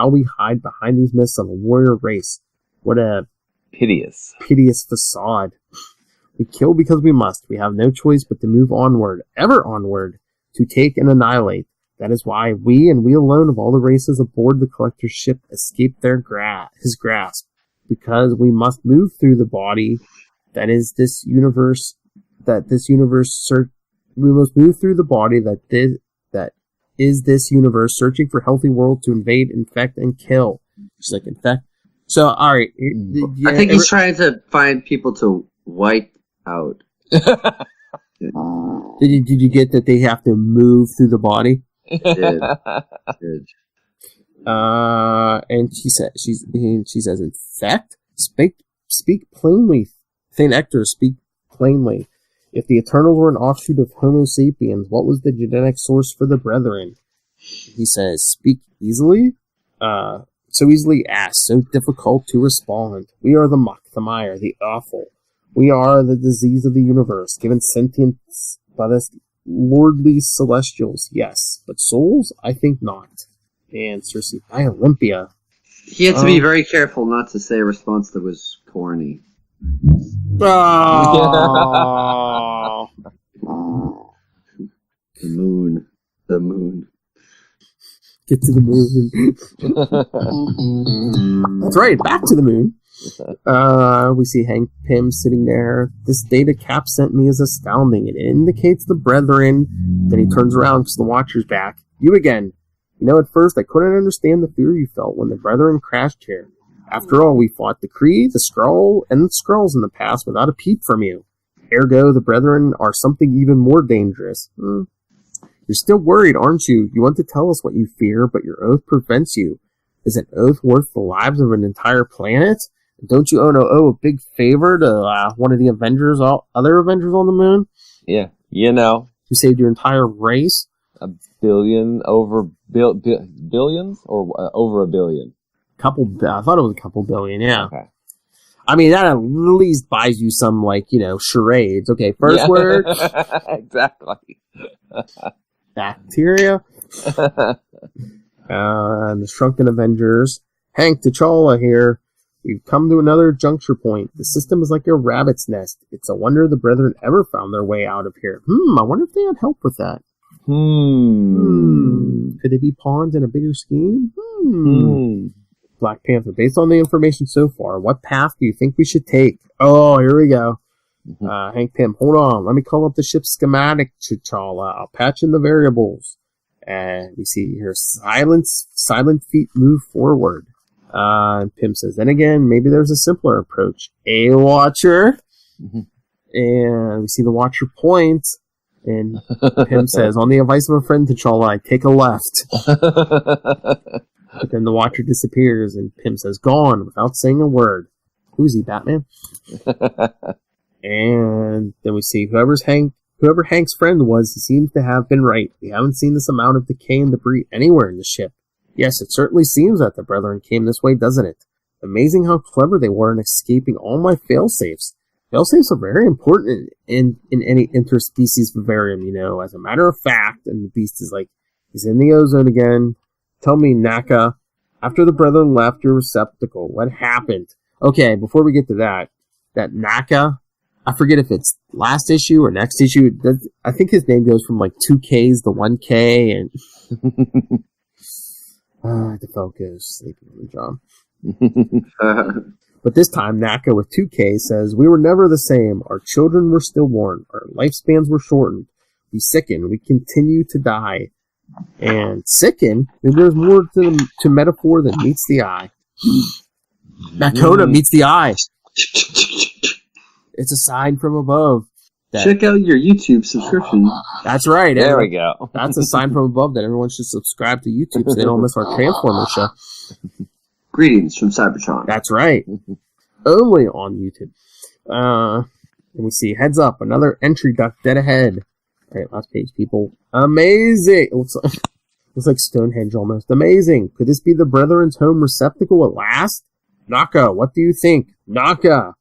A: we hide behind these myths of a warrior race. What a
B: piteous
A: facade. We kill because we must. We have no choice but to move onward, ever onward, to take and annihilate. That is why we, and we alone of all the races aboard the Collector's ship, escaped his grasp. Because we must move through the body that is this universe, we must move through the body that is this universe, searching for healthy worlds to invade, infect, and kill. Just like infect. So, all right.
C: I think he's trying to find people to wipe out.
A: Did you get that they have to move through the body?
C: Did.
A: And she says, infect? Speak plainly. St. Ector, speak plainly. If the Eternals were an offshoot of Homo sapiens, what was the genetic source for the Brethren? He says, speak easily? So easily asked, so difficult to respond. We are the muck, the mire, the awful. We are the disease of the universe, given sentience by the lordly Celestials, yes. But souls? I think not. And Sersi, by Olympia.
C: He had to be very careful not to say a response that was corny.
A: Oh.
C: The moon.
A: Get to the moon. That's right, back to the moon. We see Hank Pym sitting there. This data Cap sent me is astounding. It indicates the Brethren. Then he turns around because the Watcher's back. You again. You know, at first I couldn't understand the fear you felt when the Brethren crashed here. After all, we fought the Kree, the Skrull, and the Skrulls in the past without a peep from you. Ergo, the Brethren are something even more dangerous. You're still worried, aren't you? You want to tell us what you fear, but your oath prevents you. Is an oath worth the lives of an entire planet? Don't you owe a big favor to one of the Avengers, other Avengers on the moon?
B: Yeah, you know.
A: Who saved your entire race?
B: $1 billion over billions or over $1 billion?
A: I thought it was a couple billion, yeah.
B: Okay.
A: I mean, that at least buys you some, charades. Okay, first word.
B: Exactly.
A: Bacteria. And the Shrunken Avengers. Hank, T'Challa here. We've come to another juncture point. The system is like a rabbit's nest. It's a wonder the Brethren ever found their way out of here. I wonder if they had help with that. Could they be pawns in a bigger scheme? Black Panther, based on the information so far, what path do you think we should take? Oh, here we go. Hank Pym, hold on. Let me call up the ship's schematic, T'Challa. I'll patch in the variables. And we see here silent feet move forward. And Pym says, then again, maybe there's a simpler approach. A Watcher.
B: Mhm.
A: And we see the Watcher point. And Pym says, on the advice of a friend, T'Challa, I take a left. But then the Watcher disappears, and Pym says, gone, without saying a word. Who's he, Batman? And then we see whoever Hank's friend was, he seems to have been right. We haven't seen this amount of decay and debris anywhere in the ship. Yes, it certainly seems that the Brethren came this way, doesn't it? Amazing how clever they were in escaping all my failsafes. Failsafes are very important in any interspecies vivarium, you know. As a matter of fact, and the Beast is like, he's in the ozone again. Tell me, Naka, after the Brethren left your receptacle, what happened? Okay, before we get to that Naka, I forget if it's last issue or next issue. I think his name goes from like 2Ks to 1K, and the focus sleeping on the job. But this time, Naka with 2K says, we were never the same. Our children were stillborn. Our lifespans were shortened. We sicken. We continue to die. And sicken, there's more to metaphor than meets the eye. Nakona meets the eye. It's a sign from above.
C: Check out your YouTube subscription.
A: That's right.
B: There we go.
A: That's a sign from above that everyone should subscribe to YouTube so they don't miss our Transformer show.
C: Greetings from Cybertron.
A: That's right. Only on YouTube. And we see, heads up, another entry duck dead ahead. All right, last page, people. Amazing! It looks like Stonehenge almost. Amazing! Could this be the Brethren's home receptacle at last? Naka, what do you think? Naka!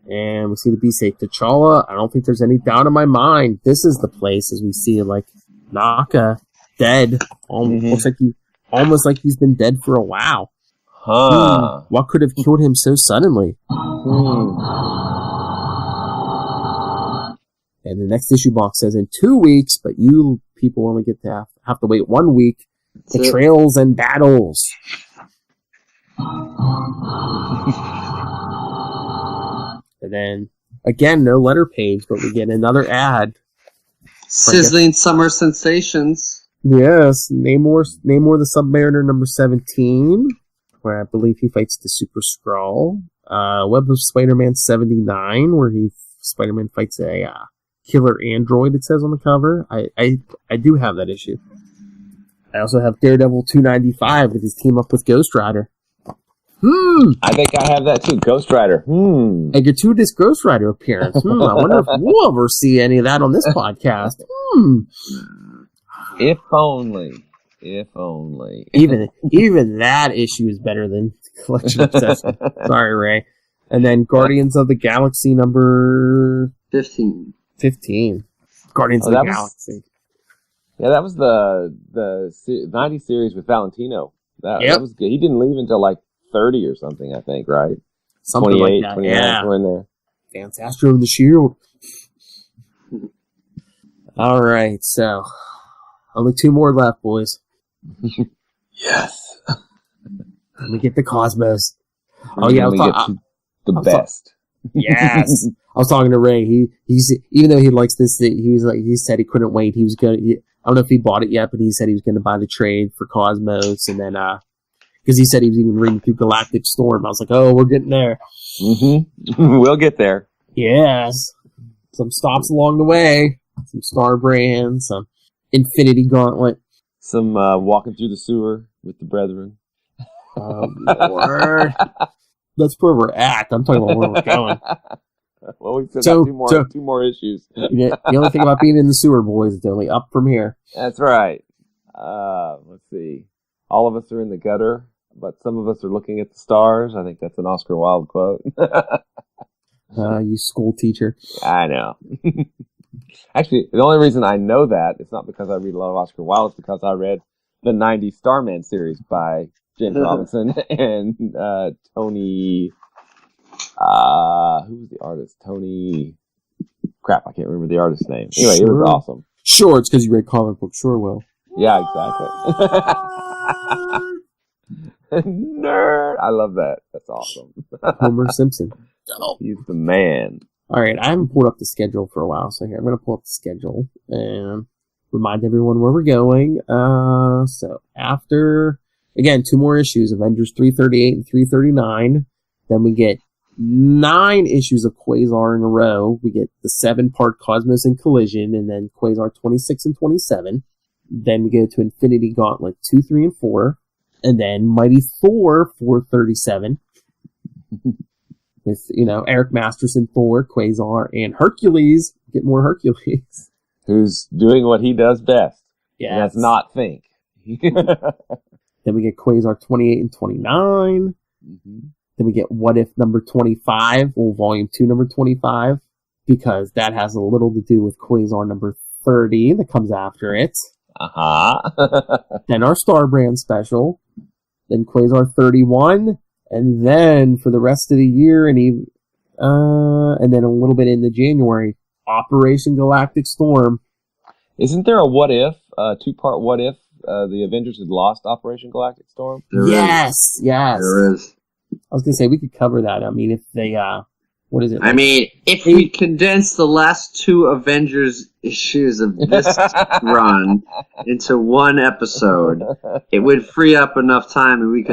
A: And we see the Beast say, T'Challa, I don't think there's any doubt in my mind. This is the place, as we see, like, Naka, dead. Looks like almost like he's been dead for a while.
B: Huh.
A: What could have killed him so suddenly? And the next issue box says, in 2 weeks, but you people only get to have to wait 1 week. Betrayals and battles. And then, again, no letter page, but we get another ad.
C: Sizzling summer sensations.
A: Yes, Namor the Submariner number 17, where I believe he fights the Super Skrull. Web of Spider-Man 79, where Spider-Man fights a killer android, it says on the cover. I do have that issue. I also have Daredevil 295 with his team up with Ghost Rider.
B: I think I have that too. Ghost Rider.
A: A gratuitous Ghost Rider appearance. I wonder if we'll ever see any of that on this podcast.
B: If only. If only.
A: Even that issue is better than Collection Obsession. Sorry, Ray. And then Guardians of the Galaxy number
C: 15.
A: Guardians of the Galaxy.
B: Yeah, that was the 90 series with Valentino. That was good. He didn't leave until like 30 or something, I think, right?
A: Something
B: 28,
A: like that.
B: 29,
A: Yeah.
B: in there.
A: Dance Astro and the Shield. All right, so only 2 more left, boys.
B: Yes.
A: Let me get the Cosmos.
B: Oh yeah, the best.
A: Yes, I was talking to Ray. He's even though he likes this, he said he couldn't wait. He was gonna. I don't know if he bought it yet, but he said he was going to buy the trade for Cosmos, and then because he said he was even reading through Galactic Storm. I was like, oh, we're getting there.
B: We'll get there.
A: Yes, some stops along the way, some Star Brand, some Infinity Gauntlet,
B: some walking through the sewer with the Brethren.
A: Lord. That's where we're at. I'm talking about where we're going.
B: Well, we've still got two more issues.
A: The only thing about being in the sewer, boys, is only up from here.
B: That's right. Let's see. All of us are in the gutter, but some of us are looking at the stars. I think that's an Oscar Wilde quote.
A: You school teacher.
B: I know. Actually, the only reason I know that is not because I read a lot of Oscar Wilde, it's because I read the 90s Starman series by James Robinson and Tony. Who was the artist? Tony. Crap, I can't remember the artist's name. Anyway, It was awesome.
A: Sure, it's because you read comic books. Sure, will.
B: Yeah, exactly. Nerd. I love that. That's awesome.
A: Homer Simpson.
B: He's the man.
A: All right, I haven't pulled up the schedule for a while, so here I'm going to pull up the schedule, and remind everyone where we're going. So after, again, 2 more issues, Avengers 338 and 339. Then we get 9 issues of Quasar in a row. We get the 7-part Cosmos and Collision, and then Quasar 26 and 27. Then we go to Infinity Gauntlet 2, 3, and 4. And then Mighty Thor 437. With, Eric Masterson, Thor, Quasar, and Hercules. Get more Hercules.
B: Who's doing what he does best.
A: Yeah.
B: And that's not think.
A: Then we get Quasar 28 and 29.
B: Mm-hmm.
A: Then we get What If number 25, or Volume 2 number 25, because that has a little to do with Quasar number 30 that comes after it.
B: Uh-huh.
A: Then our Star Brand special. Then Quasar 31. And then for the rest of the year, and then a little bit into January, Operation Galactic Storm.
B: Isn't there a what if, 2-part what if, the Avengers had lost Operation Galactic Storm?
A: Yes.
C: There is.
A: I was going to say, we could cover that. I mean, if they, what is it?
C: I mean, if we condense the last 2 Avengers issues of this run into one episode, it would free up enough time, and we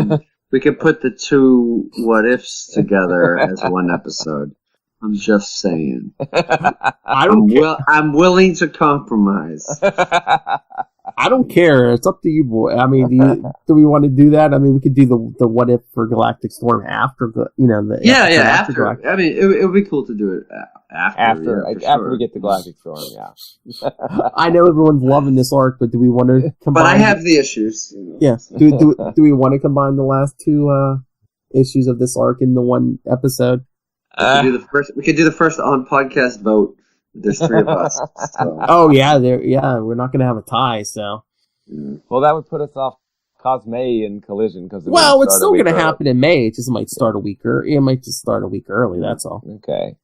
C: could put the 2 what ifs together as one episode. I'm just saying. I'm willing to compromise.
A: I don't care. It's up to you, boy. I mean, do we want to do that? I mean, we could do the what if for Galactic Storm after after.
C: I mean, it would be cool to do it after
B: we get the Galactic Storm. Yeah.
A: I know everyone's loving this arc, but do we want to combine?
C: But I have the issues.
A: Yes. Do we want to combine the last 2 issues of this arc in the one episode?
C: We could do the first on podcast vote. There's 3 of us. So.
A: Oh yeah, we're not going to have a tie, so.
B: Well, that would put us off Cosme and Collision because
A: it's still going to happen in May. It just might start a week early. It might just start a week early. That's all.
B: Okay.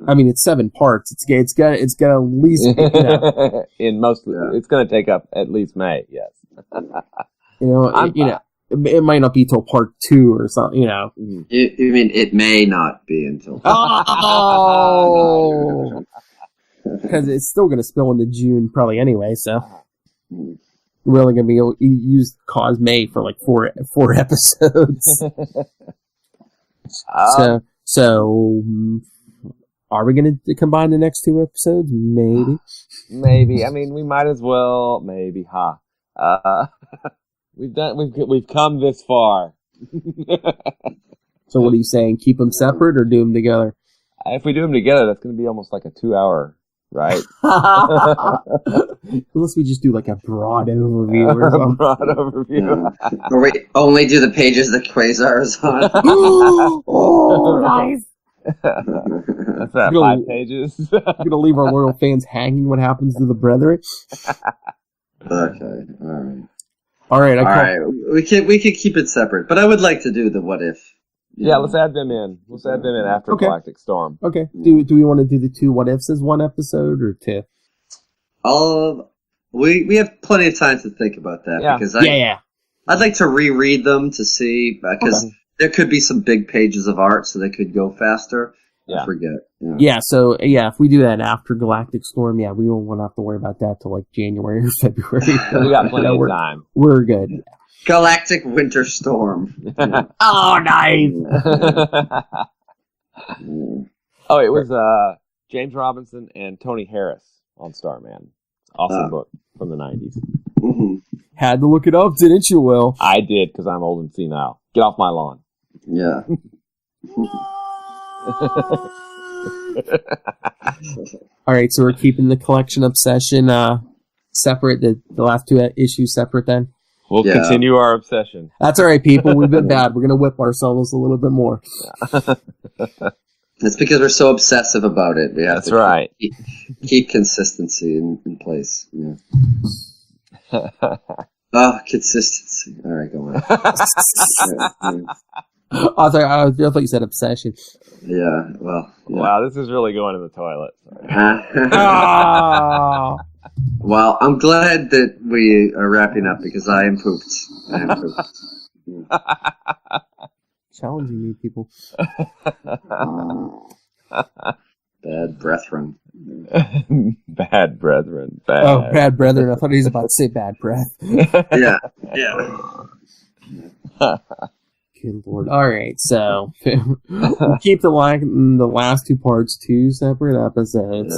A: I mean, it's 7 parts. It's gonna at least
B: it's going to take up at least May. Yes.
A: It might not be till part 2 or something.
C: You mean it may not be until?
A: Oh. Because it's still going to spill into June probably anyway, so we're only going to be able to use Cosme for like 4 episodes. So are we going to combine the next 2 episodes? Maybe.
B: Maybe. I mean, we might as well. Maybe, We've come this far.
A: So what are you saying? Keep them separate or do them together?
B: If we do them together, that's going to be almost like a 2-hour. Right.
A: Unless we just do like a broad overview or something.
C: Or we only do the pages that Quasar is on.
A: Oh, nice.
B: That's that 5 pages.
A: We're going to leave our loyal fans hanging what happens to the brethren.
C: Okay, all right. We can keep it separate, but I would like to do the what if.
B: Let's add them in. Let's add them in after Galactic Storm.
A: Okay. Do we want to do the 2 what ifs as one episode or 2?
C: We have plenty of time to think about that because I'd like to reread them to see because there could be some big pages of art, so they could go faster.
B: Yeah.
C: I forget.
A: So if we do that after Galactic Storm, we won't have to worry about that till like January or February.
B: We got plenty of time.
A: We're good.
C: Galactic Winter Storm.
A: Oh, nice!
B: It was James Robinson and Tony Harris on Starman. Awesome book from the 90s.
C: Mm-hmm.
A: Had to look it up, didn't you, Will?
B: I did, because I'm old and senile. Get off my lawn.
C: Yeah.
A: All right, so we're keeping the collection obsession separate, the last 2 issues separate then?
B: We'll continue our obsession.
A: That's all right, people. We've been bad. We're going to whip ourselves a little bit more.
C: That's because we're so obsessive about it. We have
B: to
C: keep consistency in place. Yeah. Consistency. All right, go on.
A: I thought you said obsession.
C: Yeah, well. Yeah.
B: Wow, this is really going in the toilet.
C: Well, I'm glad that we are wrapping up because I am pooped.
A: Challenging me, people.
C: Bad brethren.
B: Bad brethren. Bad.
A: Oh, bad brethren. I thought he was about to say bad breath.
C: Yeah.
A: Good Lord. All right, so we'll keep the last two parts 2 separate episodes.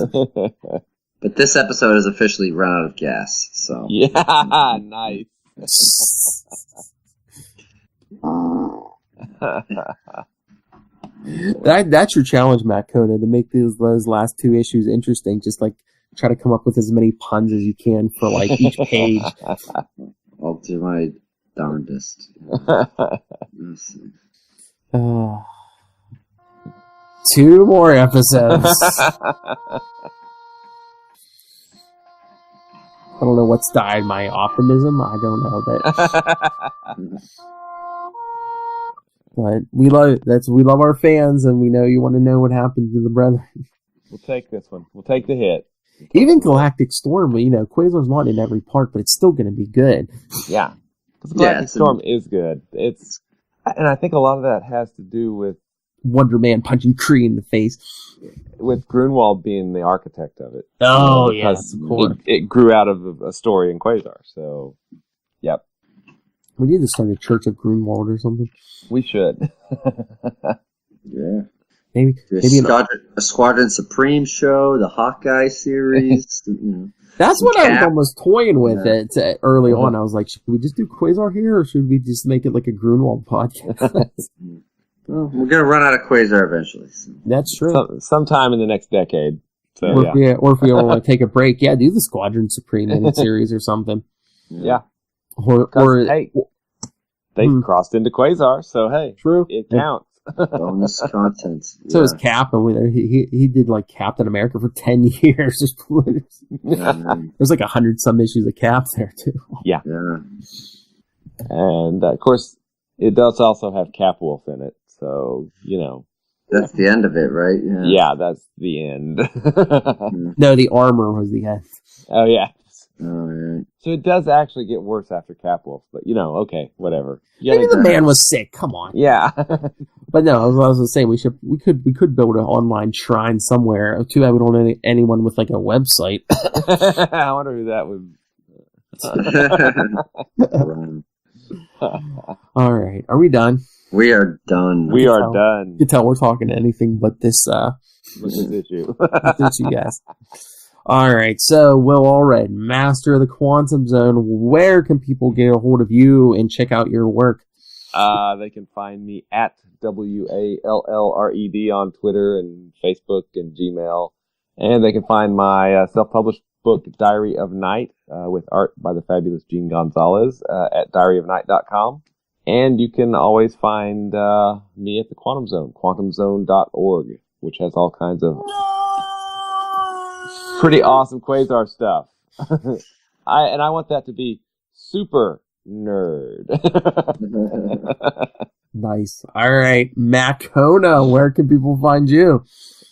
C: But this episode has officially run out of gas, so.
B: Yeah, nice.
A: That's your challenge, Matt Kona, to make those last 2 issues interesting. Just like try to come up with as many puns as you can for like each page.
C: I'll do my darndest. Let's see.
A: 2 more episodes. I don't know what's died my optimism. I don't know, but we love our fans, and we know you want to know what happened to the brethren.
B: We'll take this one. We'll take the hit.
A: Even Galactic Storm, Quasar's not in every part, but it's still going to be good.
B: Yeah, because Galactic Storm is good. And I think a lot of that has to do with
A: Wonder Man punching Kree in the face.
B: With Grunwald being the architect of it.
A: Oh, yes, of course.
B: It grew out of a story in Quasar, so, yep.
A: We need to start a Church of Grunwald or something.
B: We should.
C: Yeah.
A: Maybe
C: a Squadron Supreme show, the Hawkeye series.
A: That's what I was almost toying with it early on. I was like, should we just do Quasar here, or should we just make it like a Grunwald podcast?
C: Well, we're going to run out of Quasar eventually. So.
A: That's true.
B: Sometime in the next decade. So,
A: or if we want to take a break, do the Squadron Supreme miniseries or something.
B: Yeah.
A: Or
B: hey, they crossed into Quasar, so hey,
A: true.
B: It counts.
C: Bonus content.
A: So is Cap, and he did like Captain America for 10 years. There's like 100-some issues of Cap there too.
B: Yeah. And of course, it does also have Cap Wolf in it, so
C: that's the end of it, right?
B: Yeah, that's the end.
A: No, the armor was the end.
B: Oh yeah.
C: Oh, right.
B: So it does actually get worse after Cap Wolf, but okay, whatever.
A: Maybe the man was sick. Come on.
B: Yeah.
A: But no, I was going to say we could build an online shrine somewhere. Too bad we don't know anyone with like a website.
B: I wonder who that would.
A: All right, are we done?
C: We are done.
B: We are done.
A: You can tell we're talking anything but this
B: issue.
A: This issue, guys. All right, so Will Allred, Master of the Quantum Zone. Where can people get a hold of you and check out your work?
B: They can find me at WALLRED on Twitter and Facebook and Gmail. And they can find my self-published book, Diary of Night, with art by the fabulous Gene Gonzalez at diaryofnight.com. And you can always find me at the Quantum Zone, quantumzone.org, which has all kinds of pretty awesome Quasar stuff. I want that to be super nerd.
A: Nice. All right, Matt Kona, where can people find you?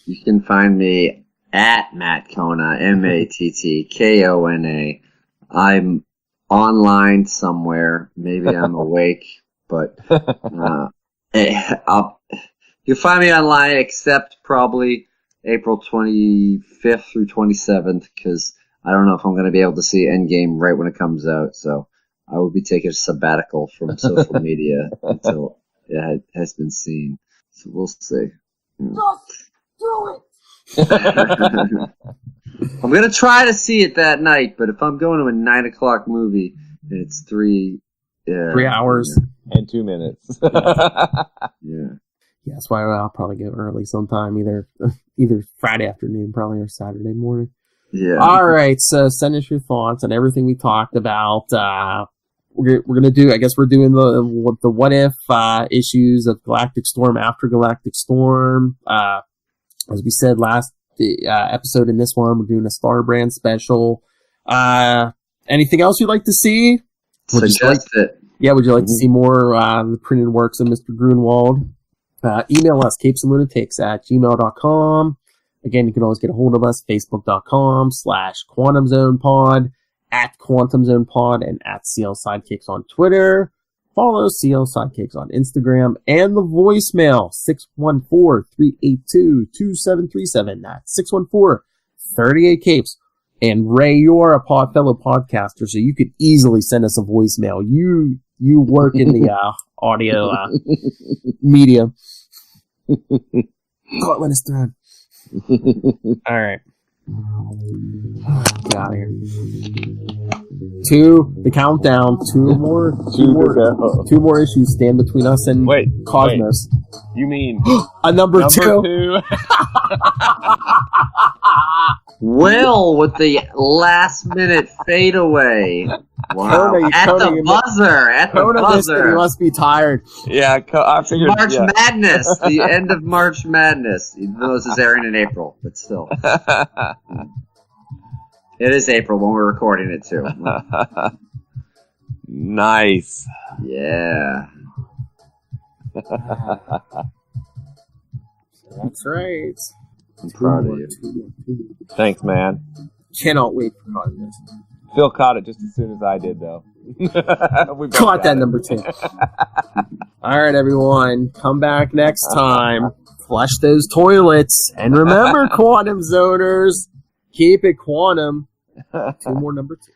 C: You can find me at Matt Kona, MATTKONA. I'm online somewhere. Maybe I'm awake, but you'll find me online except probably April 25th through 27th, because I don't know if I'm going to be able to see Endgame right when it comes out, so I will be taking a sabbatical from social media until it has been seen. So we'll see.
D: Just do it!
C: I'm going to try to see it that night, but if I'm going to a 9 o'clock movie, and it's 3
A: hours
B: and 2 minutes.
C: Yeah.
A: Yeah, that's why I'll probably go early sometime, either Friday afternoon, probably, or Saturday morning.
C: Yeah.
A: All right, so send us your thoughts on everything we talked about. We're gonna do. I guess we're doing the what if issues of Galactic Storm after Galactic Storm. As we said last episode, in this one, we're doing a Star Brand special. Anything else you'd like to see?
C: Suggest it.
A: Yeah, would you like to see more the printed works of Mr. Grunwald? Email us, capesandlunatics@gmail.com. Again, you can always get a hold of us, facebook.com/QuantumZonePod, @QuantumZonePod, and @CL Sidekicks on Twitter. Follow CL Sidekicks on Instagram and the voicemail 614-382-2737. That's 614-38-CAPES. And Ray, you're a fellow podcaster, so you could easily send us a voicemail. You work in the audio media. Caught in his thread. All right. Get out of here. The countdown. Two more issues stand between us and Cosmos.
B: Wait. You mean
A: a number two?
C: Will with the last minute fadeaway. Wow. The buzzer.
A: You must be tired.
B: Yeah, I figured.
C: March Madness. The end of March Madness. Even though this is airing in April, but still. It is April when we're recording it, too.
B: Nice.
C: Yeah.
A: That's right.
C: I'm proud of you.
B: Thanks, man.
A: Cannot wait for Cosmos.
B: Phil caught it just as soon as I did, though. We
A: caught that number 2. All right, everyone. Come back next time. Flush those toilets. And remember, Quantum Zoners, keep it quantum. 2 more number 2.